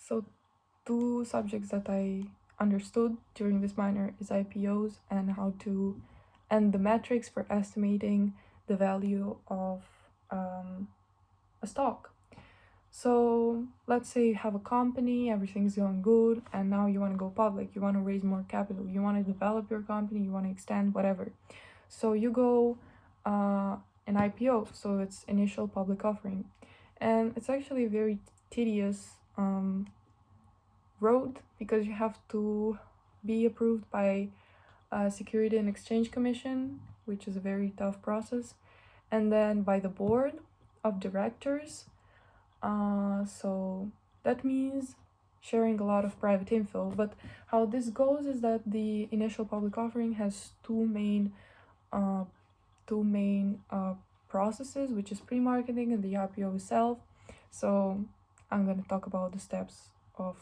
So two subjects that I understood during this minor is IPOs and the metrics for estimating the value of a stock. So let's say you have a company, everything's going good, and now you want to go public, you want to raise more capital, you want to develop your company, you want to extend, whatever. So you go an IPO, so it's initial public offering. And it's actually a very tedious road because you have to be approved by Security and Exchange Commission, which is a very tough process, and then by the board of directors. So that means sharing a lot of private info. But how this goes is that the initial public offering has two main processes, which is pre-marketing and the IPO itself. So I'm going to talk about the steps of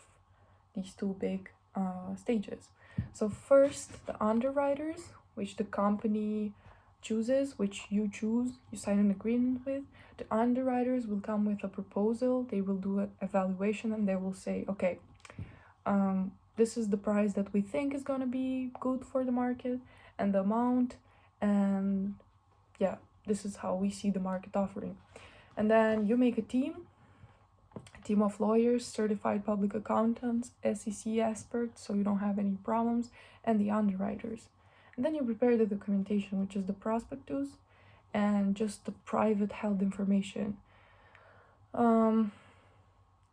these two big stages. So first, the underwriters, which the company chooses, which you choose, you sign an agreement with. The underwriters will come with a proposal, they will do an evaluation, and they will say, okay, this is the price that we think is going to be good for the market and the amount, and yeah, this is how we see the market offering. And then you make a team of lawyers, certified public accountants, SEC experts, so you don't have any problems, and the underwriters. And then you prepare the documentation, which is the prospectus and just the private held information,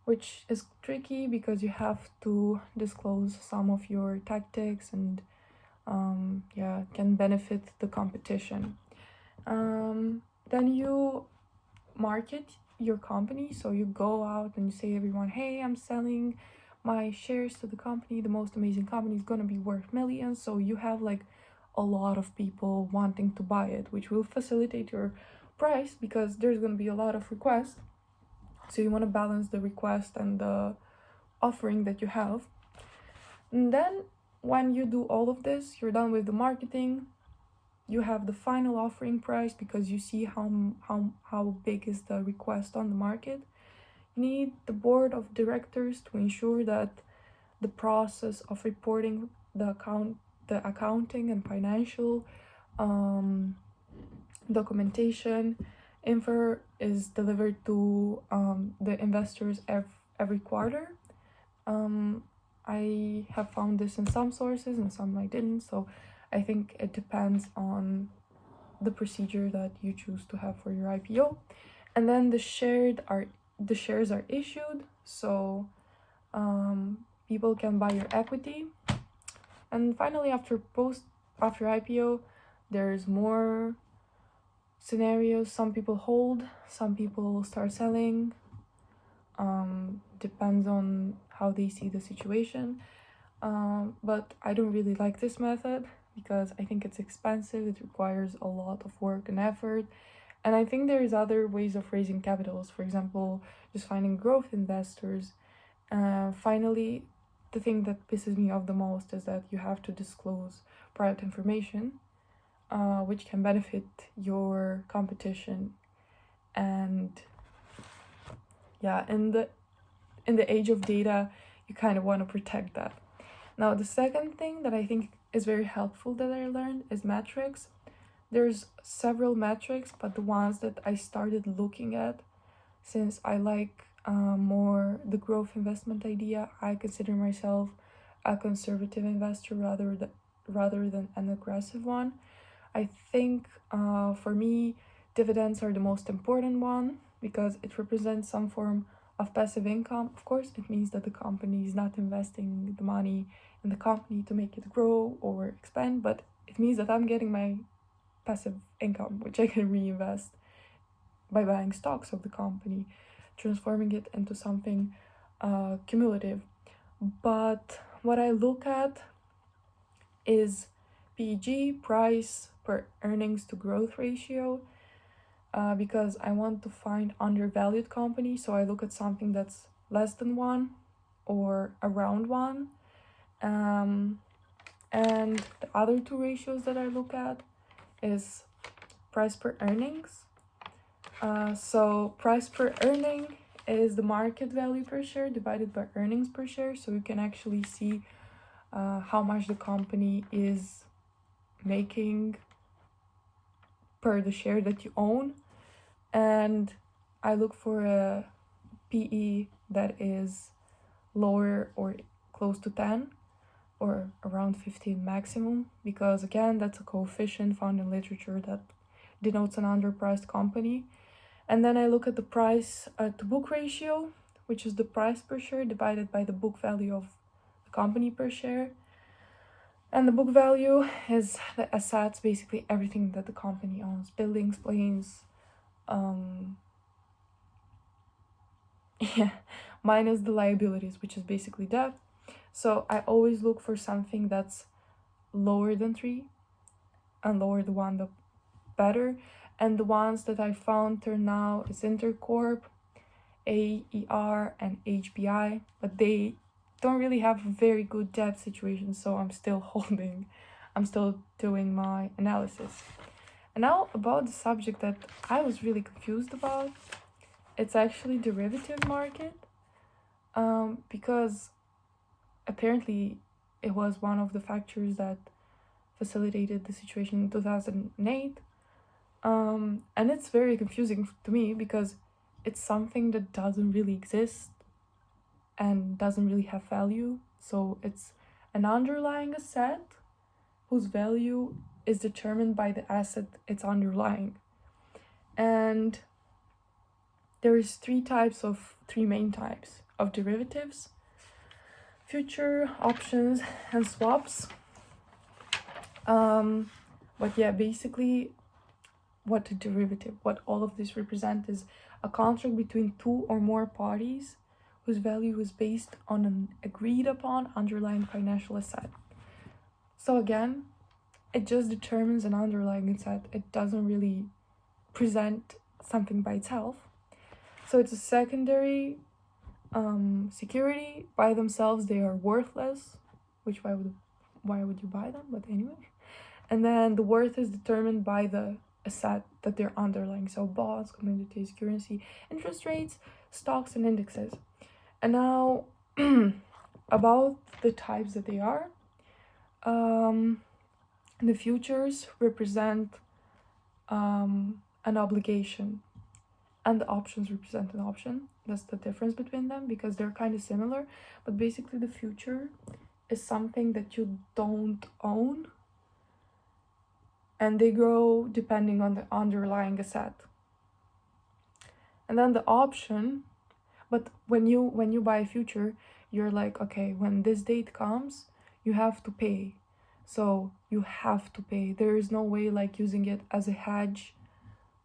which is tricky because you have to disclose some of your tactics and can benefit the competition. Then you market your company, so you go out and you say everyone, hey, I'm selling my shares to the company, the most amazing company is gonna be worth millions. So you have like a lot of people wanting to buy it, which will facilitate your price because there's gonna be a lot of requests. So you want to balance the request and the offering that you have. And then when you do all of this, you're done with the marketing, you have the final offering price because you see how big is the request on the market. You need the board of directors to ensure that the process of reporting the accounting and financial documentation info is delivered to the investors every quarter. I have found this in some sources and some I didn't, so I think it depends on the procedure that you choose to have for your IPO. And then the shares are issued, so people can buy your equity. And finally, after IPO, there's more scenarios. Some people hold, some people start selling. Depends on how they see the situation. But I don't really like this method because I think it's expensive, it requires a lot of work and effort. And I think there's other ways of raising capitals, for example, just finding growth investors. Finally, the thing that pisses me off the most is that you have to disclose private information, which can benefit your competition. And yeah, in the age of data, you kind of want to protect that. Now, the second thing that I think is very helpful that I learned is metrics. There's several metrics, but the ones that I started looking at, since I like more the growth investment idea, I consider myself a conservative investor rather than an aggressive one. I think for me, dividends are the most important one because it represents some form of passive income. Of course, it means that the company is not investing the money in the company to make it grow or expand, but it means that I'm getting my passive income, which I can reinvest by buying stocks of the company, transforming it into something cumulative. But what I look at is PEG, price per earnings to growth ratio, because I want to find undervalued companies. So I look at something that's less than 1 or around 1. And the other two ratios that I look at is price per earnings. So price per earning is the market value per share divided by earnings per share. So you can actually see how much the company is making per the share that you own. And I look for a PE that is lower or close to 10 or around 15 maximum, because again, that's a coefficient found in literature that denotes an underpriced company. And then I look at the price to book ratio, which is the price per share divided by the book value of the company per share. And the book value is the assets, basically everything that the company owns, buildings, planes, minus the liabilities, which is basically debt. So I always look for something that's lower than 3, and lower the one the better. And the ones that I found till now is Intercorp, AER, and HBI, but they don't really have a very good debt situation, so I'm still doing my analysis. And now about the subject that I was really confused about, it's actually derivative market, because apparently it was one of the factors that facilitated the situation in 2008. And it's very confusing to me because it's something that doesn't really exist and doesn't really have value. So it's an underlying asset whose value is determined by the asset it's underlying. And there's three main types of derivatives: future, options, and swaps. But yeah, basically what all of this represent is a contract between 2 or more parties whose value is based on an agreed upon underlying financial asset. So again, it just determines an underlying asset. It doesn't really present something by itself. So it's a secondary security. By themselves they are worthless, which why would you buy them? But anyway. And then the worth is determined by the asset that they're underlying. So bonds, commodities, currency, interest rates, stocks, and indexes. And now about the types that they are. The futures represent an obligation, and the options represent an option. That's the difference between them, because they're kind of similar, but basically the future is something that you don't own, and they grow depending on the underlying asset. And then the option, but when you buy a future, you're like, okay, when this date comes, you have to pay. So you have to pay. There is no way like using it as a hedge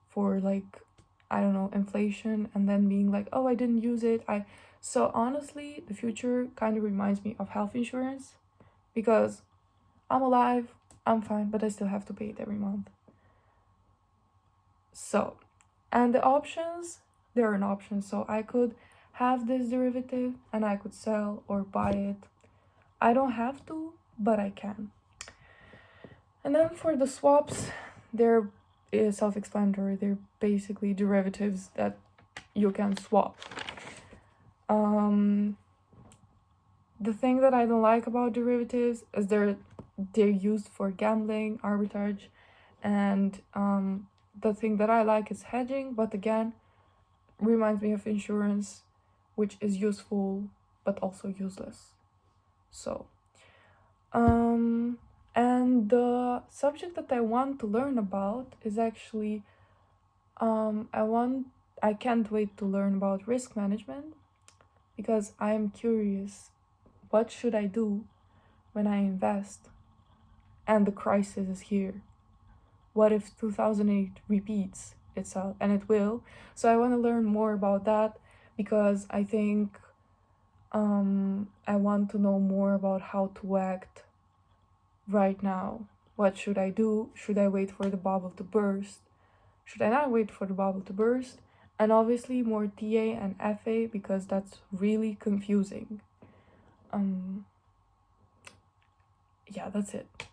for like, I don't know, inflation, and then being like, oh, I didn't use it. So honestly, the future kind of reminds me of health insurance, because I'm alive, I'm fine, but I still have to pay it every month. So, and the options, there are an option. So I could have this derivative and I could sell or buy it. I don't have to, but I can. And then for the swaps, they're self-explanatory. They're basically derivatives that you can swap. The thing that I don't like about derivatives is they're used for gambling, arbitrage, and the thing that I like is hedging, but again, reminds me of insurance, which is useful but also useless. So, and the subject that I want to learn about is actually, I can't wait to learn about risk management, because I am curious, what should I do when I invest and the crisis is here? What if 2008 repeats itself? And it will. So I want to learn more about that, because I think I want to know more about how to act right now. What should I do? Should I wait for the bubble to burst? Should I not wait for the bubble to burst? And obviously more TA and FA, because that's really confusing. Yeah, that's it.